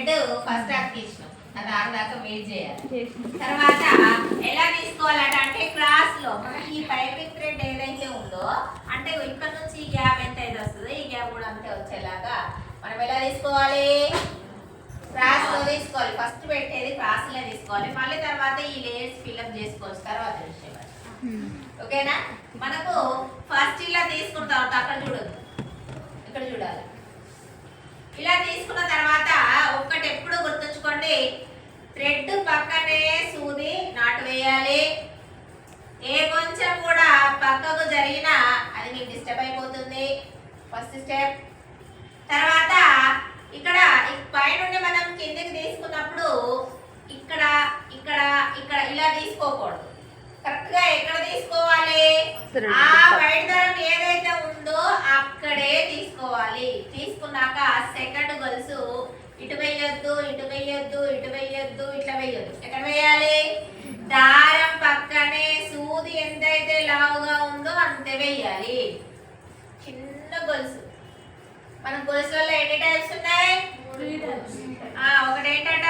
Thread first అతికించినాం, అది ఆరుదాకా wait చేయాలి. తర్వాత ఎలా తీసుకోవాలంటే అంటే క్రాస్ లో మనకి ఈ పైపింగ్ థ్రెడ్ ఏదైతే ఉందో అంటే ఇక్కడ నుంచి ఈ గ్యాప్ ఎంత అయితే వస్తుందో ఈ గ్యాప్ కూడా అంతే వచ్చేలాగా మనం ఎలా తీసుకోవాలి, క్రాస్ లో తీసుకోవాలి. ఫస్ట్ పెట్టేది క్రాస్ లో తీసుకోవాలి, మళ్ళీ తర్వాత ఈ లేయర్స్ ఫిల్అప్ చేసుకోవచ్చు తర్వాత విషయం. ఓకేనా? మనకు ఫస్ట్ ఇలా తీసుకున్న తర్వాత అక్కడ చూడొద్దు, ఇక్కడ చూడాలి. ఇలా తీసుకున్న తర్వాత ఒక్కటి ఎప్పుడు గుర్తుంచుకోండి, థ్రెడ్ పక్కనే సూది నాటు వేయాలి. ఏ కొంచెం కూడా పక్కకు జరిగినా అది మీకు డిస్టర్బ్ అయిపోతుంది. First step. తర్వాత ఇక్కడ పైనుండి మనం కిందికి తీసుకున్నప్పుడు ఇక్కడ ఇక్కడ ఇక్కడ ఇలా తీసుకోకూడదు, కరెక్ట్ గా ఎక్కడ తీసుకోవాలి, ఆ వైట్ దారం ఏదైతే ఉందో అక్కడే తీసుకోవాలి. తీసుకున్నాక సెకండ్ గొలుసు ఇటు వేయొద్దు, ఇటు వేయొద్దు, ఇటు వేయొద్దు, ఇట్లా వేయొద్దు. ఎక్కడ వేయాలి, దారం పక్కనే సూది ఎంతైతే లావుగా ఉందో అంతే వేయాలి. చిన్న గొలుసు. మన గొలుసులలో ఎన్ని టైప్స్ ఉన్నాయి, ఒకటి ఏంటంట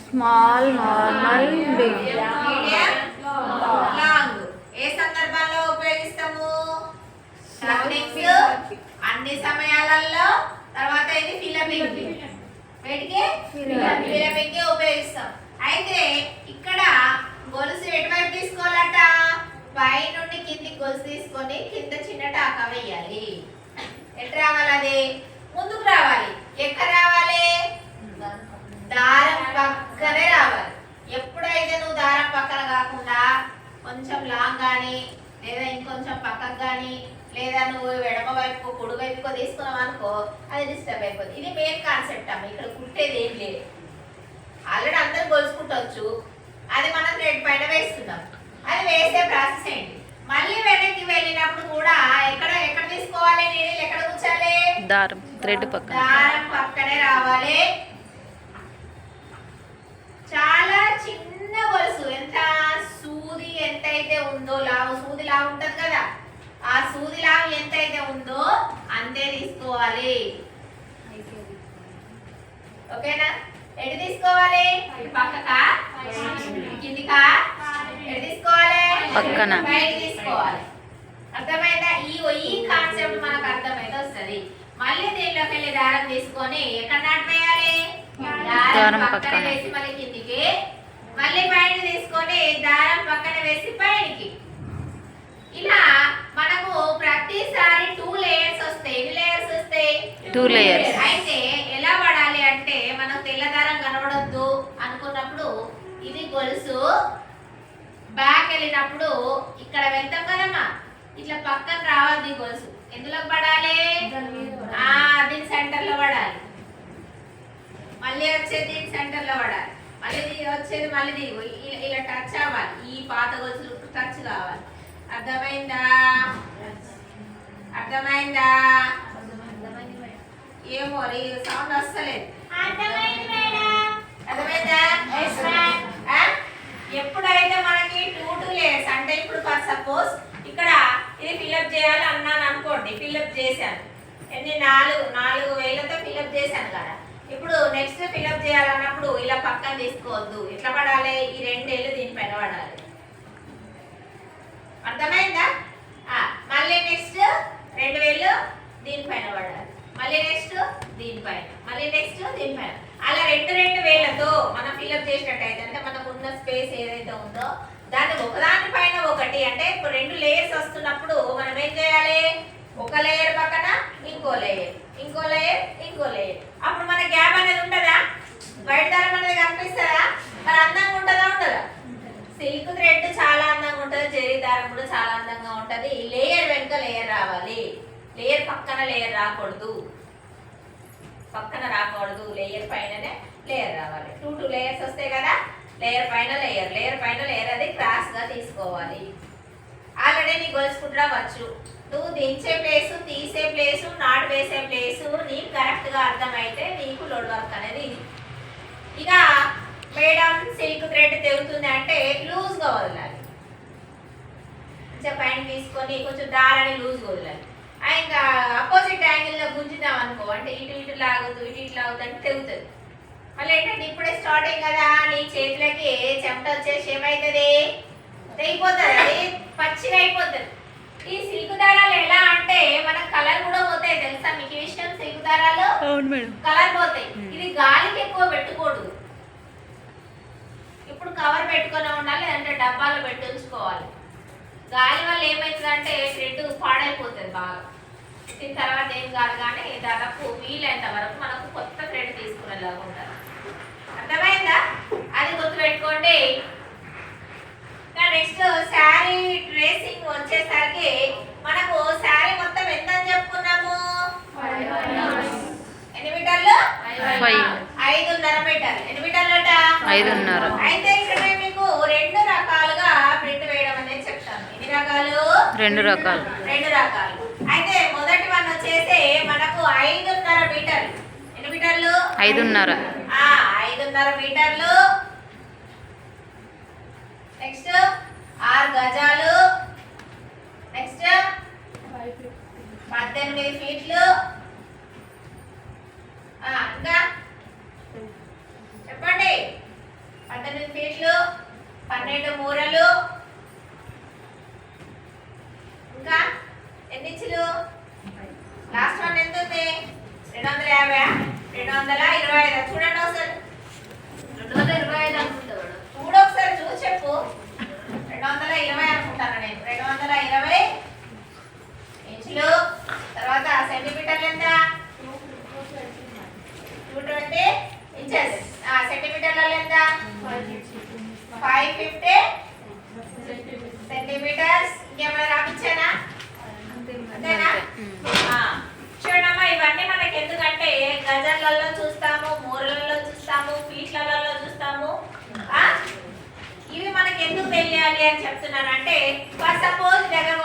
small, normal, big, medium, long. ఏ సందర్భాల్లో ఉపయోగిస్తాము, అన్ని సమయాలలో. తర్వాత ఇది ఫిలపింగ్, వీటికి ఫిలపింగ్ ఉపయోగిస్తాం. అయితే ఇక్కడ గొలుసు ఎటువైపు తీసుకోవాలట, పై నుండి కిందికి గొలుసు తీసుకొని కింద చిన్న టాకా వేయాలి. ఎటు రావాలి, అది ముందుకు రావాలి. ఎక్కడ రావాలి, దారం పక్కనే రావాలి. ఎప్పుడైతే నువ్వు దారం పక్కన కాకుండా కొంచెం లాంగ్ కానీ లేదా ఇంకొంచెం పక్కకు కానీ లేదా నువ్వు ఎడమ వైపు కుడి వైపుకో తీసుకున్నావు అనుకో అది డిస్టర్బ్ అయిపోతుంది. ఇది మెయిన్ కాన్సెప్ట్ అమ్మ, ఇక్కడ కుట్టేది ఏం లేదు. ఆల్రెడీ అందరూ గొలుసుకుంటవచ్చు, అది మనం థ్రెడ్ పైన వేస్తున్నాం. అది వేసే ప్రాసెస్ ఏంటి, మళ్ళీ వెనక్కి వెళ్ళినప్పుడు కూడా ఎక్కడ ఎక్కడ తీసుకోవాలి, నేను ఎక్కడ కూర్చాలి, దారం థ్రెడ్ పక్కన, దారం పక్కనే రావాలి. చాలా చిన్న గొలుసు, ఎంత సూది ఎంతైతే ఉందో లావు, సూది లావు ఉంటది కదా, ఆ సూది లావు ఎంతైతే ఉందో అంతే తీసుకోవాలి. ఓకేనా? ఎటు తీసుకోవాలి, పక్కకా కిందికా, ఎటు తీసుకోవాలి, పక్కన బయట తీసుకోవాలి. అర్థమైందా? ఈ కాన్సెప్ట్ మనకు అర్థమైతే వస్తుంది. మళ్ళీ దీనిలోకి వెళ్ళి దారం తీసుకొని ఎక్కడ నాటు వేయాలి, దారం పక్కన వేసి మళ్ళీ కిందికి, మళ్ళీ పైన తీసుకొని దారం పక్కన వేసి పైనకి. ఇలా మనకు ప్రతిసారి 2 లేయర్స్ వస్తాయి. ఎన్ని లేయర్స్ వస్తాయి, 2 లేయర్స్. అయితే ఎలా పడాలి అంటే మనం తెల్ల దారం కనబడొద్దు అనుకున్నప్పుడు ఇది గొలుసు బ్యాక్ వెళ్ళినప్పుడు ఇక్కడ వెళ్తాం కదమ్మా, ఇట్లా పక్కన రావాలి గొలుసు. ఎందులో పడాలి, దీని సెంటర్ లో పడాలి. మళ్ళీ వచ్చేది సెంటర్ లో పడాలి, మళ్ళీ వచ్చేది మళ్ళీ దిగు, ఇలా టచ్ అవ్వాలి. ఈ పాత గొలుసులు టచ్ కావాలి. అర్థమైందా, అర్థమైందా? ఏమో సౌండ్ వస్తలేదు. అర్థమైందా? ఎప్పుడైతే మనకి 2 లేయర్స్ అంటే ఇప్పుడు ఫర్ సపోజ్ ఇక్కడ ఇది ఫిల్అప్ చేయాలి అన్నాను అనుకోండి, ఫిల్అప్ చేశాను. ఎన్ని 4 వేలతో ఫిల్అప్ చేశాను కదా. ఇప్పుడు నెక్స్ట్ ఫిల్అప్ చేయాలన్నప్పుడు ఇలా పక్కన తీసుకోవద్దు, ఎట్లా పడాలి, ఈ 2 వేలు దీనిపైన పడాలి. అర్థమైందా? మళ్ళీ నెక్స్ట్ 2 వేలు దీనిపైన పడాలి, మళ్ళీ నెక్స్ట్ దీనిపైన, మళ్ళీ నెక్స్ట్ దీనిపైన. అలా 2 వేలతో మనం ఫిల్అప్ చేసినట్టయితే అంటే మనకు ఉన్న స్పేస్ ఏదైతే ఉందో దాన్ని ఒకదాని పైన ఒకటి అంటే ఇప్పుడు 2 లేయర్స్ వస్తున్నప్పుడు మనం ఏం చేయాలి, ఒక లేయర్ పక్కన ఇంకో లేయర్, ఇంకో లేయర్, ఇంకో లేయర్. అప్పుడు మన గ్యాప్ అనేది ఉంటుందా, వైట్ దారం అనేది కనిపిస్తుందా, మరి అందంగా ఉంటుందా ఉండదా? సిల్క్ థ్రెడ్ చాలా అందంగా ఉంటుంది, జరీ దారం కూడా చాలా అందంగా ఉంటుంది. లేయర్ వెనుక లేయర్ రావాలి, లేయర్ పక్కన లేయర్ రాకూడదు, పక్కన రాకూడదు, లేయర్ పైననే లేయర్ రావాలి. 2 లేయర్స్ వస్తాయి కదా, లేయర్ పైన లేయర్, లేయర్ పైన లేయర్, అది క్రాస్ గా తీసుకోవాలి. ఆల్రెడీ నీకు గొలుసుకుంటూ నువ్వు దించే ప్లేసు, తీసే ప్లేసు, నాటు వేసే ప్లేసు నీకు కరెక్ట్ గా అర్థమైతే నీకు లోడ్ వర్క్ అనేది ఇది. ఇక మేడం సిల్క్ థ్రెడ్ తెగుతుంది అంటే లూజ్ గా వదలాలి, పైన తీసుకొని కొంచెం దారాన్ని లూజ్ గా వదలాలి. ఇంకా అపోజిట్ యాంగిల్ లో గుంజుతాం అనుకో అంటే ఇటు ఇటు లాగొద్దు, ఇటు ఇటు లాగొద్దు అంటే తెగుతుంది. మొదలెట్టండి. ఇప్పుడే స్టార్టింగ్ కదా, నీ చేతులకి చెమట వచ్చేసి ఏమైతుంది, తెగిపోతుంది, అది పచ్చిగా అయిపోతుంది. ఈ సిల్క్ దారాలు ఎలా అంటే మన కలర్ కూడా పోతాయి తెలుసా మీకు ఈ విషయం? సిల్క్ దారాలు అవును మేడం. కలర్ పోతాయి. ఇది గాలికి ఎక్కువ పెట్టుకూడదు. ఇప్పుడు కవర్ పెట్టుకొని ఉండాలి, లేదంటే డబ్బాలో పెట్టి ఉంచుకోవాలి. గాలి వల్ల ఏమవుతుందంటే థ్రెడ్ పాడైపోతుంది బాగా. దీని తర్వాత ఏం కాదు, కానీ దాదాపు వీలైనంత వరకు మనకు కొత్త థ్రెడ్ తీసుకునేలాగా ఉండాలి. అర్థమైందా? అది గుర్తుపెట్టుకోండి. నెక్స్ట్ శారీ డ్రెస్సింగ్ వచ్చేసరికి మనకు శారీ మొత్తం ఎంత అని చెప్పుకున్నాము? ఎన్ని మీటర్లు? 5.5 మీటర్లు. ఎన్ని మీటర్లట? 5.5. అయితే ఇక్కడ నేను మీకు 2 రకాలుగా ప్రింట్ వేయడం అనేది చెప్తాను. ఎన్ని రకాలు? 2 రకాలు. 2 రకాలు. అయితే మొదటి వన్ వచ్చేసి మనకు 5.5 మీటర్లు. ఎన్ని మీటర్లు? 5.5. 5.5 మీటర్లు. నెక్స్ట్ 6 గజాలు. నెక్స్ట్ 18 ఫీట్లు. ఇంకా చెప్పండి. 18 ఫీట్లు, 12 మూరలు. ఇంకా ఎన్ని ఇంచులు? లాస్ట్ వన్ ఎంత ఉంది? 250. 225. చూడండి ఒకసారి. 225 అనుకుంటాడు. చూడు ఒకసారి, చూసి చెప్పు. 220 అనుకుంటాను నేను. 220 ఇంచులు. తర్వాత సెంటీమీటర్లు ఎంత? 220 ఇంచెస్. సెంటీమీటర్లలో ఎంత? 550 సెంటీమీటర్స్. ఇంకేమైనా రాపించానా? అంతేనా? చూడమ్మా, ఇవన్నీ మనకి ఎందుకంటే గజాలలో చూస్తాము, మూరలలో చూస్తాము, ఫీట్లలో చూస్తాము. ఇవి మనకి ఎందుకు తెలియాలి అని చెప్తున్నానంటే, ఫర్ సపోజ్ దగ్గర